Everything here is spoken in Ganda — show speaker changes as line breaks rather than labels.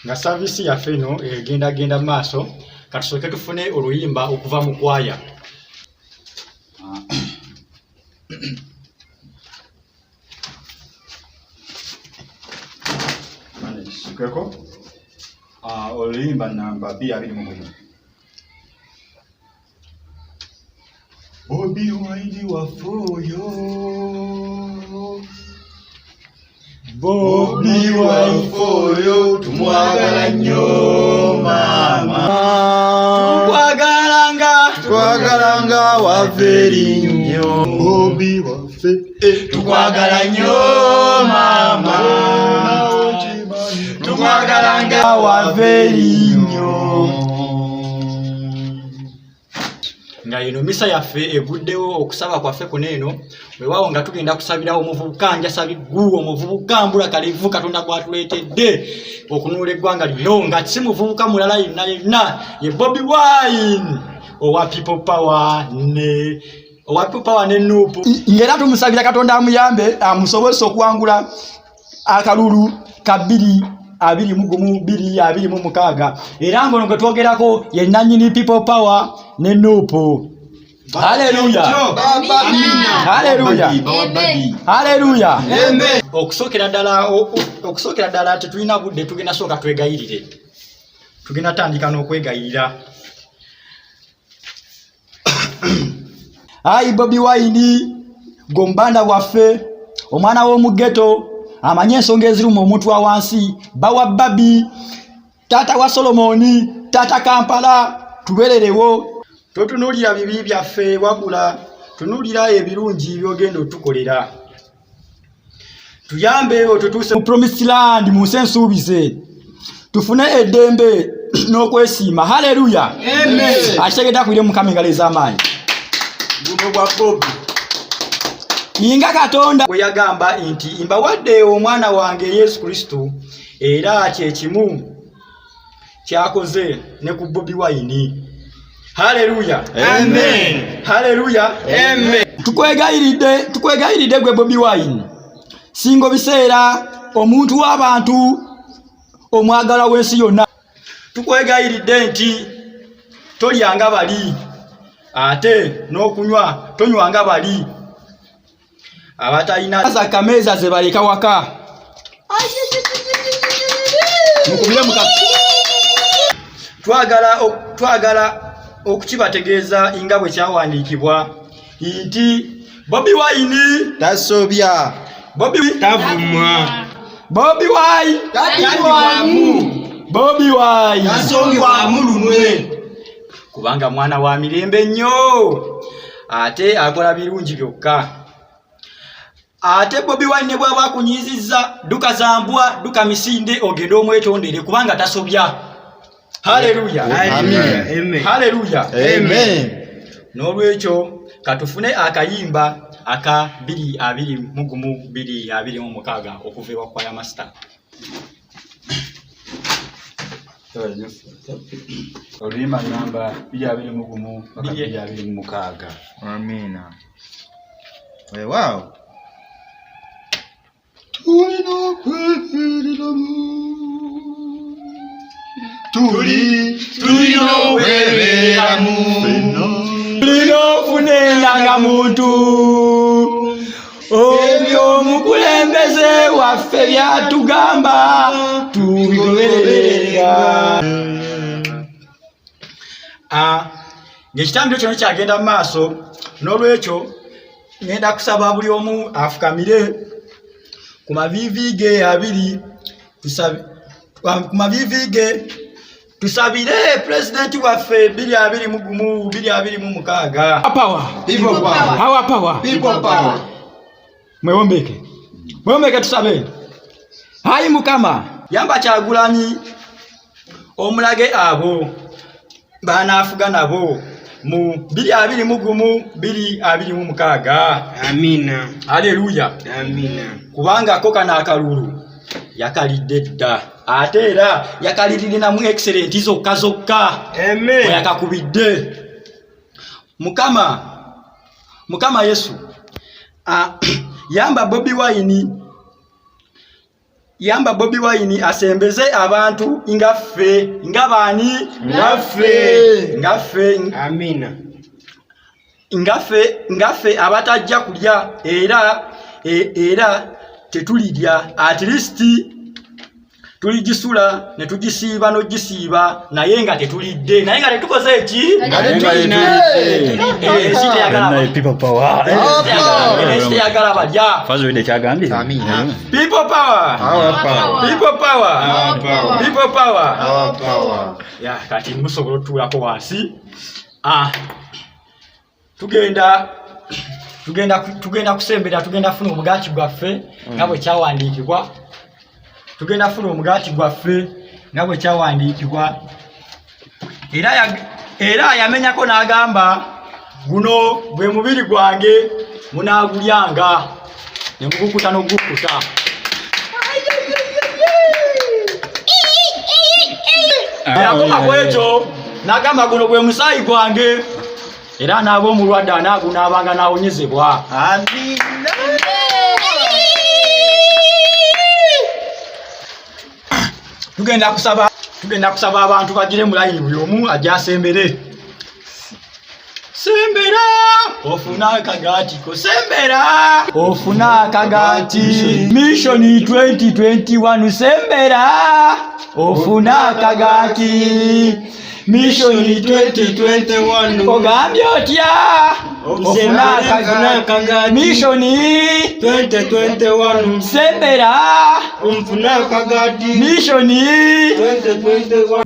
nga service ya feno genda maaso katusoke tufune oluyimba okuva mu kwaya. Sukeko oluyimba namba 221. Bobi Wine wafoyo, Bobi Wine foyo, tumwagala nnyo mama, twagalanga waferi nnyo, Bobi wafe tukwagala nnyo mama, twagalanga waferi nnyo. Nga yino misa yaffe eguddewo okusaba kwaffe kuneeno weewaawo nga tugenda kusabira omuvubuka njasabiggu omuvubuka mbula kalivu Katonda gwatuleetedde okunuula eggwanga lino nga si muvubuka mulala yenna ye Bobi Wine owa People Power ne Nuupu. Ng'era tumusabira Katonda amuyambe amusobozesa okuwangula akalulu ka 2026 era ngono gwe twogerako ye nannyini People Power ne Nuupu. Haleluya, haleluya, haleluya. Amen. Okusokera ddala tetulina budde, tugenda sooka twegayirire, tugenda tandika n'okwegayirira. Ayi Bobi Wine gombanda waffe omwana w'omugeto amanye ensonga eziruma omuntu wa wansi bawa Babi tata wa Solomoni tata Kampala tubererewo. Totunuulira bibi byaffe wabula tunuulira ebirungi byogenda otukolera. Tuyambe otutuuse mu Promised Land mu nsi ensuubize tufune eddembe n'okwesiima. Haleluya, amen. Akitegedde akwire Mukama engalo ez'amaanyi guno gwa Bobi. Inga Katonda bwe yagamba nti mbawadde omwana wange Yesu Kristo era kyekimu kyakoze ne ku Bobi Wine. Haleluya, amen. Haleluya, amen. Tukwegayiridde gwe Bobi Wine singo biseera omuntu w'abantu omwagala w'ensi yonna. Tukwegayiridde nti tolyanga bali ate n'okunywa tonywanga bali abatalina za kameza ze baleka waka. Mukubire mukaka. Twagala okukibategeeza nga bwe kyawandiikibwa nti Bobi Wine tasobya, Bobi tavumwa, Bobi Wine Bobi Wine tasongwa mulunwe kubanga mwana wa mirembe nnyo ate akola birungi byokka. Ate Bobi Wine bw'aba akunyizizza duka zambwa duka misinde ogende omwetondere kubanga tasobya. Haleluya, amen. Haleluya, amen. N'olwekyo katufune akayimba aka 226 okuva ewa Choir Master. Oluyimba namba 226.
Amina. Wow.
Tulinofunenanga muntu ebyo mukulembeze waffe byatugamba tubigoberera. Ng'ekitambiro kino kyagenda mu maaso n'olwekyo ngenda kusaba buli omu afukamire ku mavivi ge abiri tusabire president waffe 2026. People power. Mwewombeke tusabe. Hayi Mukama yamba Kyagulanyi omulage abo banaafuga nabo mu 2026.
Amina.
Haleluya,
amina.
Kubanga koka na akalulu yakalidde dda ate era yakalirina mu excellent zokka.
Amen.
Yakakubidde Mukama Yesu yamba Bobi Wine yamba Bobi Wine asembeze abantu ngaffe ngabani ngaffe
Amina.
ngaffe abatajja kulya era tetulidya at least tulijisula ne tugisiiba no gisiiba naye nga tetulidde naye nga tetukoze eki
people power
yagala balya
fazo ine kyagambye
people power ya kati musobola otulako wansi tugenda kusembera tugenda funa omugaati gwaffe nga bwe kyawandiikibwa tugenda funa omugaati gwaffe nga bwe kyawandiikibwa era yamenyako n'agamba guno gwe mubiri gwange munaagulyanga ne mugukuta n'ogukuta yakoma kwekyo n'agamba guno gwe musaayi gwange era n'ab'omulwadde anaagunaabanga n'awonyezebwa.
Amina.
Tugenda kusaba abantu bagire mu line buli omu ajasembere. Sembera ofuna akagaati ko sembera ofuna akagaati mission 2021 sembera ofuna akagaati mission 2021 ogambye otya ofuna akagaati mission 2021 sembera ofuna akagaati mission 2021